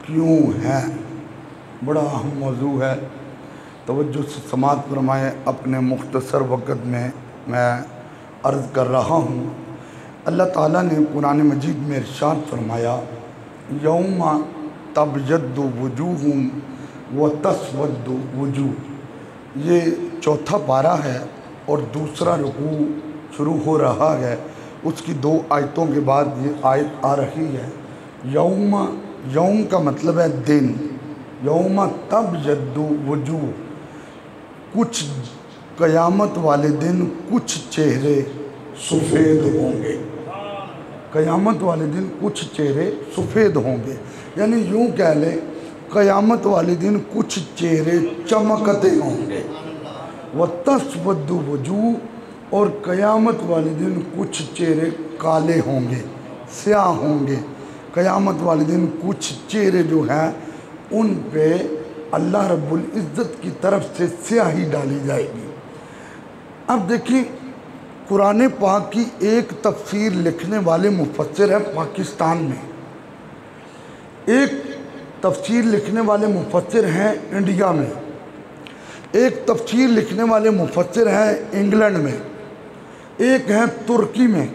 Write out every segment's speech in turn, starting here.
क्यों है, बड़ा अहम मौजू है। तवज्जो से समात फरमाएँ। अपने मुख्तसर वक़्त में मैं अर्ज़ कर रहा हूँ, अल्लाह ताला ने कुरान मजीद में इरशाद फरमाया, यौमा तबयद्दु वजूहुम व तस्वद्दु वजूह। ये चौथा पारा है और दूसरा रुकू शुरू हो रहा है। उसकी 2 आयतों के बाद ये आयत आ रही है। यौम का मतलब है दिन। यौमा तबयद्दु वजूह, कुछ क़यामत वाले दिन कुछ चेहरे सफ़ेद होंगे। क़यामत वाले दिन कुछ चेहरे सफ़ेद होंगे, यानी यूँ कह लें क़यामत वाले दिन कुछ चेहरे चमकते होंगे। व तस्वद्दु वजूह, और क़यामत वाले दिन कुछ चेहरे काले होंगे, स्याह होंगे। क़यामत वाले दिन कुछ चेहरे जो हैं उन पे अल्लाह रब्बुल इज़्ज़त की तरफ से स्याही डाली जाएगी। अब देखिए, कुरान पाक की एक तफसीर लिखने वाले मुफस्सिर हैं पाकिस्तान में, एक तफसीर लिखने वाले मुफस्सिर हैं इंडिया में, एक तफसीर लिखने वाले मुफस्सिर हैं इंग्लैंड में, एक हैं तुर्की में।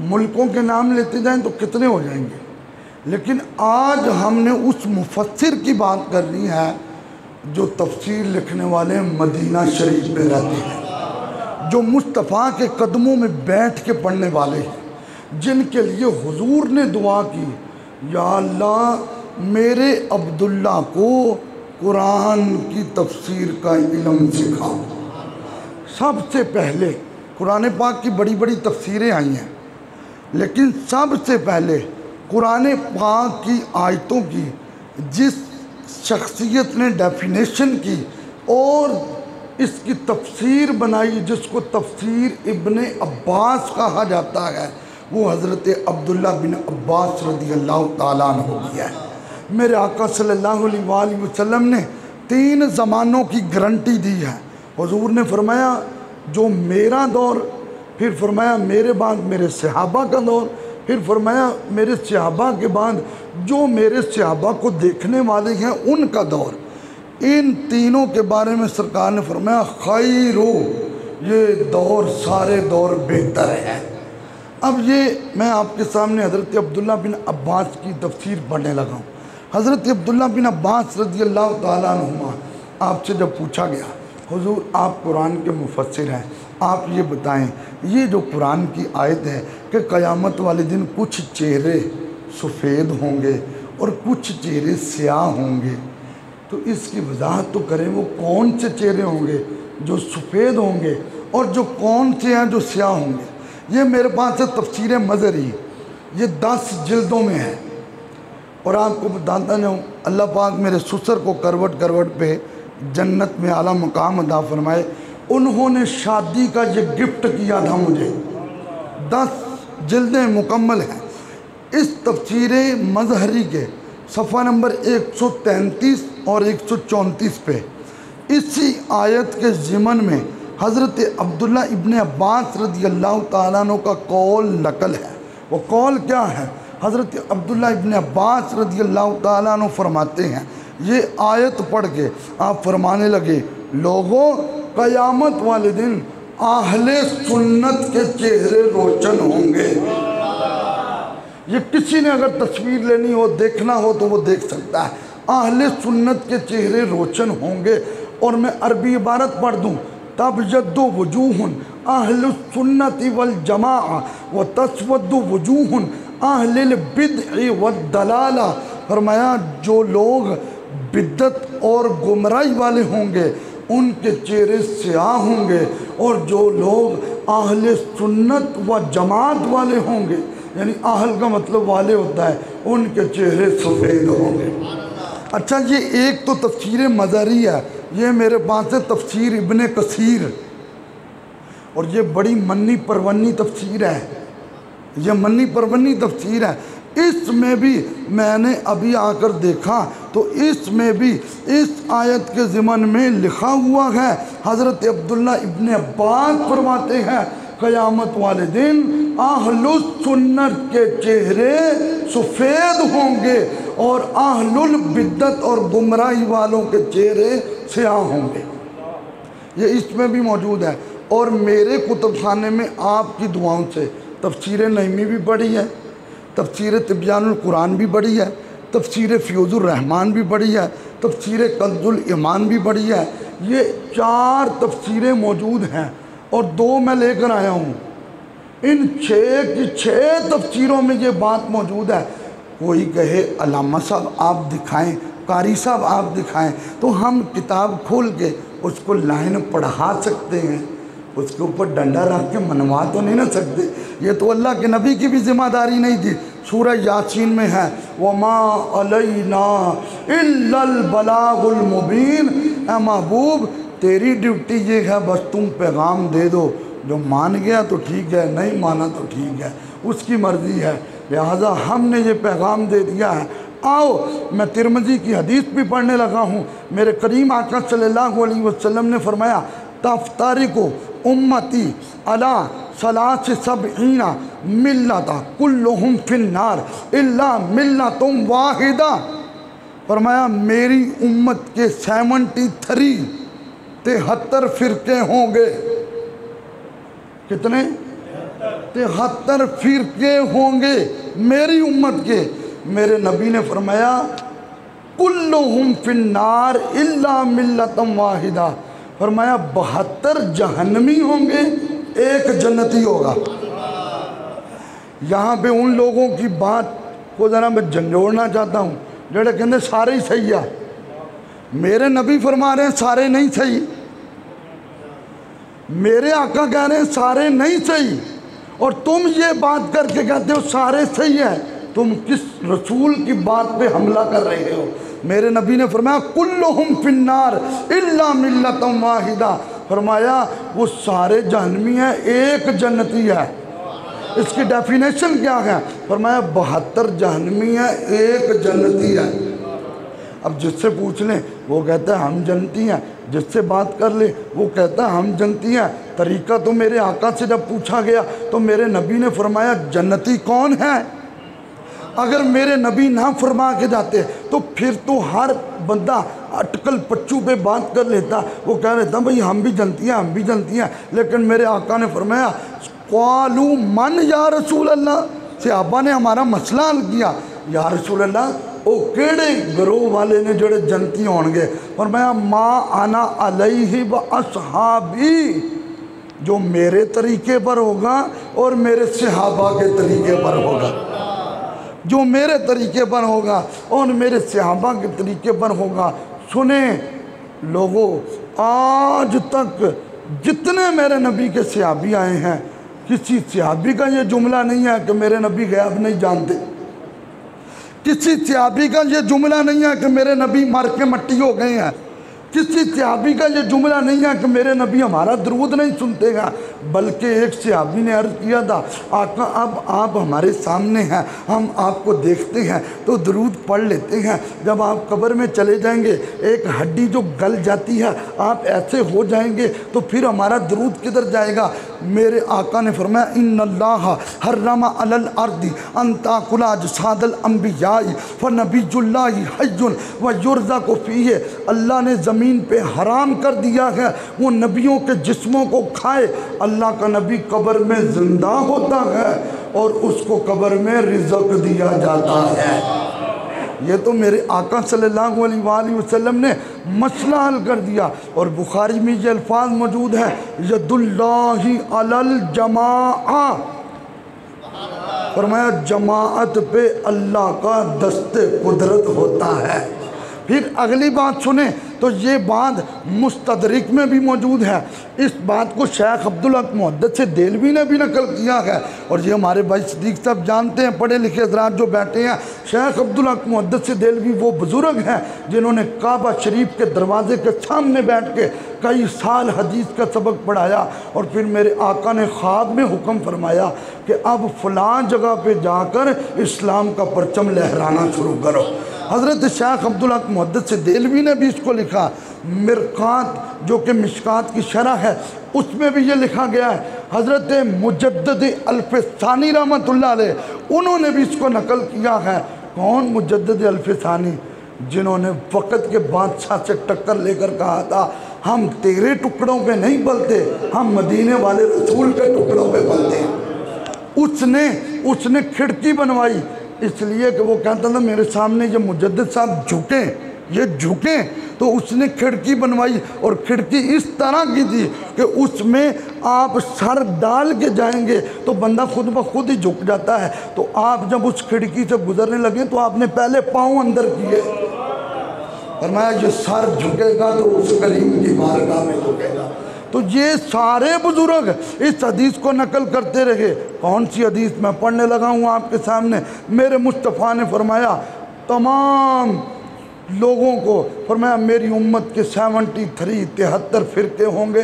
मुल्कों के नाम लेते जाएं तो कितने हो जाएंगे, लेकिन आज हमने उस मुफस्सिर की बात करनी है जो तफसीर लिखने वाले मदीना शरीफ में रहते हैं, जो मुस्तफ़ा के कदमों में बैठ के पढ़ने वाले हैं, जिनके लिए हुजूर ने दुआ की, या अल्लाह मेरे अब्दुल्ला को कुरान की तफसीर का इल्म सिखा। सबसे पहले कुरान पाक की बड़ी बड़ी तफसीरें आई हैं, लेकिन सबसे पहले कुरान पाक की आयतों की जिस शख्सियत ने डेफिनेशन की और इसकी तफसीर बनाई, जिसको तफसीर इब्ने अब्बास कहा जाता है, वो हज़रत अब्दुल्ला बिन अब्बास रज़ियल्लाहु ताला अन्हु की है। मेरे आका सल्लल्लाहु अलैहि वसल्लम ने 3 ज़मानों की गारंटी दी है। हुजूर ने फरमाया जो मेरा दौर, फिर फरमाया मेरे बाद मेरे सहाबा का दौर, फिर फरमाया मेरे सहाबा के बाद जो मेरे सहाबा को देखने वाले हैं उनका दौर। इन तीनों के बारे में सरकार ने फरमाया खैरो, ये दौर सारे दौर बेहतर है। अब ये मैं आपके सामने हज़रत अब्दुल्ला बिन अब्बास की तफसीर पढ़ने लगा हूँ। हज़रत अब्दुल्ला बिन अब्बास रज़ियल्लाहु ताला अन्हुमा, आपसे जब पूछा गया हुजूर आप कुरान के मुफस्सिर हैं, आप ये बताएं ये जो कुरान की आयत है कि क़यामत वाले दिन कुछ चेहरे सफ़ेद होंगे और कुछ चेहरे स्याह होंगे, तो इसकी वजाहत तो करें, वो कौन से चेहरे होंगे जो सफ़ेद होंगे और जो कौन से हैं जो स्याह होंगे। ये मेरे पास है तफसीर मज़री, ये 10 जिल्दों में है। और आपको बताता जाऊँ, अल्लाह पाक मेरे ससुर को करवट करवट पे जन्नत में आला मकाम अदा फरमाए, उन्होंने शादी का ये गिफ्ट किया था मुझे। 10 जिल्दें मुकम्मल हैं। इस तफसीर मज़हरी के सफ़ा नंबर 133 और 134 पे इसी आयत के ज़िमन में हज़रत अब्दुल्ला इब्ने अब्बास रज़ियल्लाहु ताला अन्हु का कौल नकल है। वो कौल क्या है? हज़रत अब्दुल्ला इब्ने अब्बास रज़ियल्लाहु ताला अन्हु फरमाते हैं, ये आयत पढ़ के आप फरमाने लगे, लोगों क़यामत वाले दिन आहले सुन्नत के चेहरे रोशन होंगे। ये किसी ने अगर तस्वीर लेनी हो, देखना हो तो वो देख सकता है। आहले सुन्नत के चेहरे रोशन होंगे। और मैं अरबी इबारत पढ़ दूँ, तबयद्दु वजूहुन अहलु सुन्नति वल जमाअ व तस्वद्दु वजूहुन अहलिल बिदअ व दलाला। फरमाया जो लोग बिद्दत और गुमराही वाले होंगे उनके चेहरे स्याह होंगे, और जो लोग आहले सुन्नत व जमात वाले होंगे, यानी आहल का मतलब वाले होता है, उनके चेहरे सफ़ेद होंगे। अच्छा, ये एक तो तफसीर मज़री है, ये मेरे पास है तफसीर इब्ने कसीर, और ये बड़ी मन्नी परवन्नी तफसीर है, ये मन्नी परवन्नी तफसीर है। इसमें भी मैंने अभी आकर देखा तो इसमें भी इस आयत के ज़िमन में लिखा हुआ है, हज़रत अब्दुल्ला इब्ने अब्बास फरमाते हैं क़यामत वाले दिन अहलुस सुन्नत के चेहरे सफ़ेद होंगे और अहलुल बिद्दत और गुमराही वालों के चेहरे स्याह होंगे। ये इसमें भी मौजूद है। और मेरे कुतुबखाने में आपकी दुआओं से तफसीर नईमी भी बड़ी है, तफसीर तिब्यानुल कुरान भी बड़ी है, तफसीर फ़ियूज़ुर रहमान भी बड़ी है, तफसीर कंजुल ईमान भी बड़ी है। ये 4 तफसीरें मौजूद हैं और 2 मैं लेकर आया हूँ। इन 6 की 6 तफसीरों में ये बात मौजूद है। कोई कहे अल्लामा साहब आप दिखाएं, कारी साहब आप दिखाएं, तो हम किताब खोल के उसको लाइन पढ़ा सकते हैं, उसके ऊपर डंडा रख के मनवा तो नहीं ना सकते। ये तो अल्लाह के नबी की भी जिम्मेदारी नहीं थी। सूरह यासीन में है वमा अलैना इल्लल बलागुल मुबीन, ए महबूब तेरी ड्यूटी ये है बस तुम पैगाम दे दो, जो मान गया तो ठीक है, नहीं माना तो ठीक है, उसकी मर्ज़ी है। लिहाजा हमने ये पैगाम दे दिया है। आओ मैं तिरमिज़ी की हदीस भी पढ़ने लगा हूँ। मेरे करीम आका सल्लल्लाहु अलैहि वसल्लम ने फरमाया तफ्तारिकु उम्मती अला सलास सबईना मिल्लता कुल्लुहुम फिन्नार इल्ला मिल्लतुम वाहिदा। फरमाया मेरी उम्मत के 73 फ़िरके होंगे। कितने? 73 फ़िरके होंगे मेरी उम्मत के। मेरे नबी ने फरमाया कुल्लुहुम फिन्नार इल्ला मिल्लतम वाहिदा। फरमाया 72 जहन्नमी होंगे, 1 जन्नती होगा। यहाँ पे उन लोगों की बात को ज़रा मैं झंझोड़ना चाहता हूँ जेड़े कहते सारे ही सही है। मेरे नबी फरमा रहे हैं सारे नहीं सही, मेरे आका कह रहे हैं सारे नहीं सही, और तुम ये बात करके कहते हो सारे सही है। तुम किस रसूल की बात पे हमला कर रहे हो? मेरे नबी ने फरमाया कुल्लुहुम फिन्नार इल्ला मिल्लतम वाहिदा। फरमाया वो सारे जहन्नमी हैं, 1 जन्नती है। इसकी डेफिनेशन क्या है? फरमाया 72 जहन्नमी है, 1 जन्नती है। अब जिससे पूछ लें वो कहता है हम जन्नती हैं, जिससे बात कर ले वो कहता है हम जन्नती हैं। तरीका तो मेरे आका से जब पूछा गया तो मेरे नबी ने फरमाया जन्नती कौन है? अगर मेरे नबी ना फरमा के जाते तो फिर तो हर बंदा अटकल पच्चू पे बात कर लेता, वो कह रहे था भाई हम भी जनती हैं, हम भी जनती हैं। लेकिन मेरे आका ने फरमाया क़ालू मन या रसूल अल्लाह। सहाबा ने हमारा मसला हल किया, या रसूल अल्लाह ओ केड़े ग्रोह वाले ने जोड़े जनती होंगे? फरमाया माँ आना अलैहि व असहाबी, जो मेरे तरीके पर होगा और मेरे सहाबा के तरीके पर होगा, जो मेरे तरीके पर होगा और मेरे सहाबा के तरीके पर होगा। सुने लोगों, आज तक जितने मेरे नबी के सहाबी आए हैं, किसी सहाबी का ये जुमला नहीं है कि मेरे नबी गैब नहीं जानते, किसी सहाबी का ये जुमला नहीं है कि मेरे नबी मर के मट्टी हो गए हैं, किसी सहाबी का ये जुमला नहीं है कि मेरे नबी हमारा दरूद नहीं सुनते हैं। बल्कि एक सहाबी ने अर्ज़ किया था आका अब आप हमारे सामने हैं, हम आपको देखते हैं तो दरूद पढ़ लेते हैं। जब आप कब्र में चले जाएंगे एक हड्डी जो गल जाती है, आप ऐसे हो जाएंगे तो फिर हमारा दरूद किधर जाएगा? मेरे आका ने फरमाया इन्नल्लाह हर्रमा अलल अर्दी अन ताकुला अजसादल अंबियाई फनबियुल्लाहि हय्युन व युरज़क़ु फीहि। अल्लाह ने ज़मीन पे हराम कर दिया है वो नबियों के जिस्मों को खाए। अल्लाह का नबी कब्र में ज़िंदा होता है और उसको कब्र में रिज़्क़ दिया जाता है। ये तो मेरे आका सल्लल्लाहु अलैहि वसल्लम ने मसला हल कर दिया। और बुखारी में ये अल्फाज मौजूद है यदुल्लाहि अलल जमाआ। फरमाया जमाअत पे अल्लाह का दस्ते कुदरत होता है। फिर अगली बात सुने तो ये बात मुस्तदरिक में भी मौजूद है। इस बात को शेख अब्दुल हक मुहद्दिस देलवी ने भी नकल किया है, और ये हमारे भाई सदीक साहब जानते हैं, पढ़े लिखे हज़रात जो बैठे हैं। शेख अब्दुल हक मुहद्दिस देलवी वो बुज़ुर्ग हैं जिन्होंने काबा शरीफ के दरवाज़े के सामने बैठ के कई साल हदीस का सबक पढ़ाया। और फिर मेरे आका ने ख्वाब में हुक्म फरमाया कि अब फ़लाँ जगह पे जाकर इस्लाम का परचम लहराना शुरू करो। हज़रत शेख अब्दुल हक मुहद्दिस देलवी ने भी इसको लिखा। मिरकात जो कि मिशकात की शरह है उसमें भी ये लिखा गया है। हज़रत मुजद्दिद अल्फ़सानी रहमतुल्लाह अलैह उन्होंने भी इसको नकल किया है। कौन मुजद्दिद अल्फसानी जिन्होंने वक़्त के बादशाह से टक्कर लेकर कहा था हम तेरे टुकड़ों पे नहीं पलते, हम मदीने वाले रसूल के टुकड़ों पे पलते हैं। उसने खिड़की बनवाई इसलिए कि वो कहता था मेरे सामने ये मुजद्दिद साहब झुकें, तो उसने खिड़की बनवाई और खिड़की इस तरह की थी कि उसमें आप सर डाल के जाएंगे तो बंदा खुद ब खुद ही झुक जाता है। तो आप जब उस खिड़की से गुजरने लगे तो आपने पहले पाँव अंदर किए और मैं ये सर झुकेगा तो उस करीम की बारगाह में झुकेगा। तो ये सारे बुजुर्ग इस हदीस को नकल करते रहे। कौन सी हदीस मैं पढ़ने लगा हूँ आपके सामने। मेरे मुस्तफ़ा ने फरमाया तमाम लोगों को, फरमाया मेरी उम्मत के 73 फ़िरके होंगे।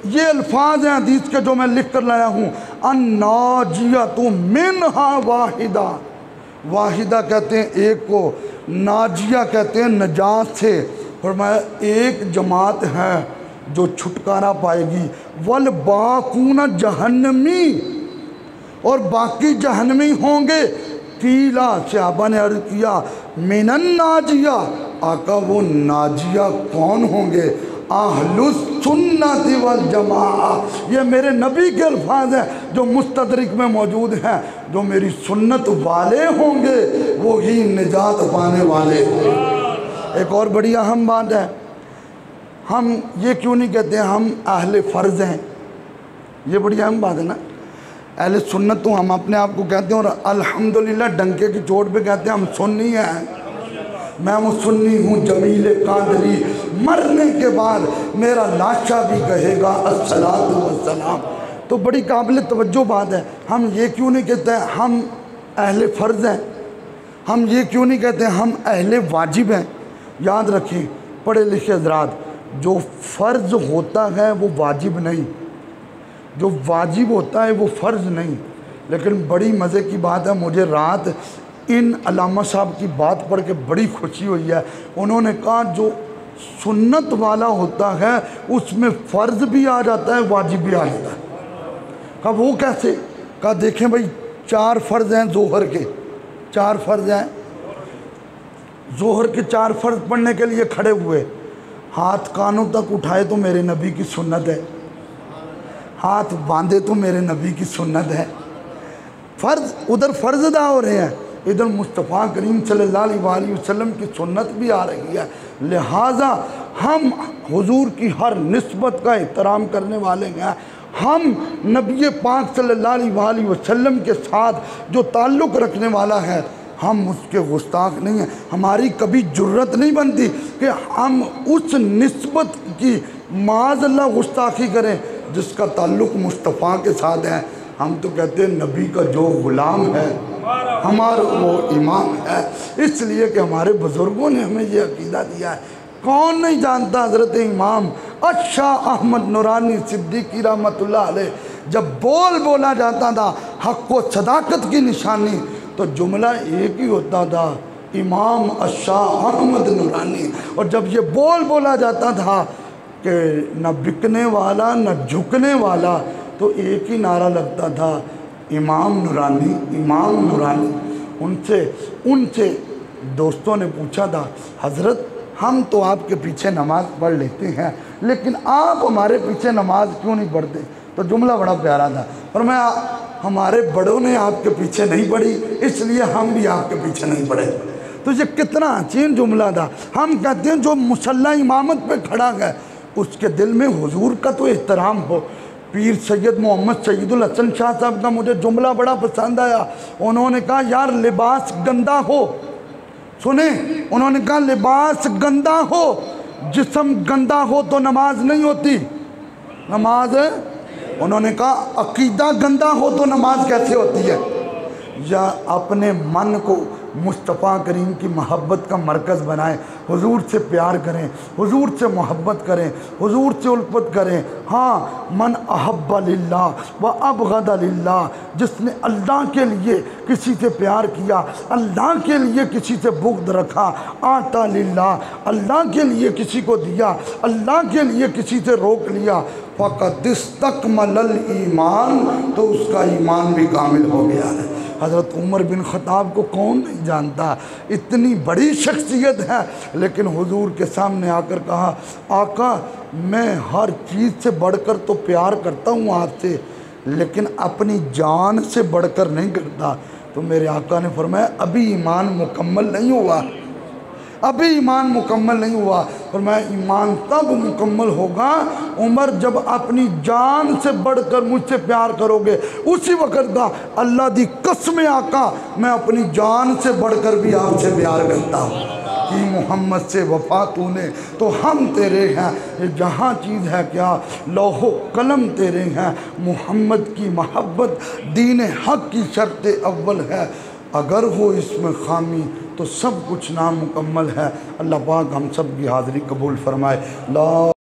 ये अल्फाज हैं हदीस के जो मैं लिख कर लाया हूँ। अन्नाजियतु मिनहा वाहिदा, वाहिदा कहते हैं एक को, नाजिया कहते हैं नजात से। फरमाया एक जमात है जो छुटकारा पाएगी। वल बाकूना जहन्नमी, और बाकी जहन्नमी होंगे। कीला सहाबा ने अर्ज़ किया मिनन नाजिया, आका वो नाजिया कौन होंगे? अहलुस सुन्नति वल जमाआ। ये मेरे नबी के अल्फाज हैं जो मुस्तदरिक में मौजूद हैं। जो मेरी सुन्नत वाले होंगे वो ही निजात पाने वाले। एक और बड़ी अहम बात है, हम ये क्यों नहीं कहते हम अहले फ़र्ज़ हैं? ये बड़ी अहम बात है ना। अहले सुन्नत तो हम अपने आप को कहते हैं और अल्हम्दुलिल्लाह डंके की चोट पे कहते हैं हम सुन्नी हैं। मैं वो सुन्नी हूँ जमील कादरी, मरने के बाद मेरा लाशा भी कहेगा अस्सलातु वस्सलाम। तो बड़ी काबिल तवज्जो बात है। हम ये क्यों नहीं कहते हैं हम अहले फ़र्ज़ हैं? हम ये क्यों नहीं कहते हैं हम अहले वाजिब हैं? याद रखें पढ़े लिखे हज़रात, जो फ़र्ज़ होता है वो वाजिब नहीं, जो वाजिब होता है वो फ़र्ज़ नहीं। लेकिन बड़ी मज़े की बात है, मुझे रात इन अल्लामा साहब की बात पढ़ के बड़ी खुशी हुई है। उन्होंने कहा जो सुन्नत वाला होता है उसमें फ़र्ज़ भी आ जाता है, वाजिब भी आ जाता है। कहा वो कैसे? कहा देखें भाई 4 फ़र्ज़ हैं ज़ोहर के, 4 फ़र्ज़ हैं ज़ोहर के। 4 फ़र्ज़ पढ़ने के लिए खड़े हुए, हाथ कानों तक उठाए तो मेरे नबी की सुन्नत है, हाथ बांधे तो मेरे नबी की सुन्नत है। फ़र्ज़ उधर फ़र्ज़ अदा हो रहे हैं, इधर मुस्तफ़ा करीम सल्लल्लाहु अलैहि वसल्लम की सुन्नत भी आ रही है। लिहाजा हम हुजूर की हर निस्बत का एहतराम करने वाले हैं। हम नबी पाक सल्लल्लाहु अलैहि वसल्लम के साथ जो ताल्लुक़ रखने वाला है हम उसके गुस्ताख नहीं हैं। हमारी कभी जुर्रत नहीं बनती कि हम उस निस्बत की माज़अल्लाह गुस्ताखी करें जिसका ताल्लुक़ मुस्तफ़ा के साथ है। हम तो कहते हैं नबी का जो ग़ुलाम है हमारा वो इमाम है, इसलिए कि हमारे बुज़ुर्गों ने हमें ये अक़ीदा दिया है। कौन नहीं जानता हज़रत इमाम शाह अहमद नूरानी सिद्दीकी रहमतुल्लाह अलैह जब बोला जाता था हक़ व सदाकत की निशानी, तो जुमला एक ही होता था इमाम शाह अहमद नूरानी। और जब ये बोला जाता था कि न बिकने वाला न झुकने वाला, तो एक ही नारा लगता था इमाम नूरानी, इमाम नूरानी। उनसे दोस्तों ने पूछा था हज़रत हम तो आपके पीछे नमाज़ पढ़ लेते हैं लेकिन आप हमारे पीछे नमाज क्यों नहीं पढ़ते? तो जुमला बड़ा प्यारा था, और मैं हमारे बड़ों ने आपके पीछे नहीं पढ़ी इसलिए हम भी आपके पीछे नहीं पढ़े। तो ये कितना हसीन जुमला था। हम कहते हैं जो मुसल्ला इमामत पे खड़ा है उसके दिल में हुजूर का तो एहतराम हो। पीर सैयद मोहम्मद सईदुल हसन शाह साहब का मुझे जुमला बड़ा पसंद आया। उन्होंने कहा यार लिबास गंदा हो, सुने, उन्होंने कहा लिबास गंदा हो, जिस्म गंदा हो तो नमाज नहीं होती। नमाज है, उन्होंने कहा अकीदा गंदा हो तो नमाज कैसे होती है? या अपने मन को मुस्तफ़ा करीम की मोहब्बत का मरकज़ बनाएं, हुजूर से प्यार करें, हुजूर से मोहब्बत करें, हुजूर से उल्फत करें। हाँ, मन अहब्बा लिल्लाह व अबग़दा लिल्लाह, जिसने अल्लाह के लिए किसी से प्यार किया, अल्लाह के लिए किसी से बुग़्ज़ रखा, आता लिल्लाह, अल्लाह के लिए किसी को दिया, अल्लाह के लिए किसी से रोक लिया, फ़क़द इस्तकमलल ईमान, तो उसका ईमान भी कामिल हो गया है। हज़रत उमर बिन ख़त्ताब को कौन नहीं जानता, इतनी बड़ी शख्सियत है, लेकिन हुजूर के सामने आकर कहा, आका मैं हर चीज़ से बढ़कर तो प्यार करता हूँ आपसे, लेकिन अपनी जान से बढ़कर नहीं करता। तो मेरे आका ने फरमाया अभी ईमान मुकम्मल नहीं हुआ, अभी ईमान मुकम्मल नहीं हुआ। फरमाया ईमान तब मुकम्मल होगा उमर जब अपनी जान से बढ़कर मुझसे प्यार करोगे। उसी वक़्त का अल्लाह दी कसम आका मैं अपनी जान से बढ़कर भी आपसे प्यार करता हूँ कि मोहम्मद से वफा तूने तो हम तेरे हैं, ये जहाँ चीज़ है क्या लौहो कलम तेरे हैं, मोहम्मद की मोहब्बत दीन हक़ की शर्त अव्वल है, अगर हो इसमें खामी तो सब कुछ नामुकम्मल है। अल्लाह पाक हम सब की हाज़िरी कबूल फरमाए। ला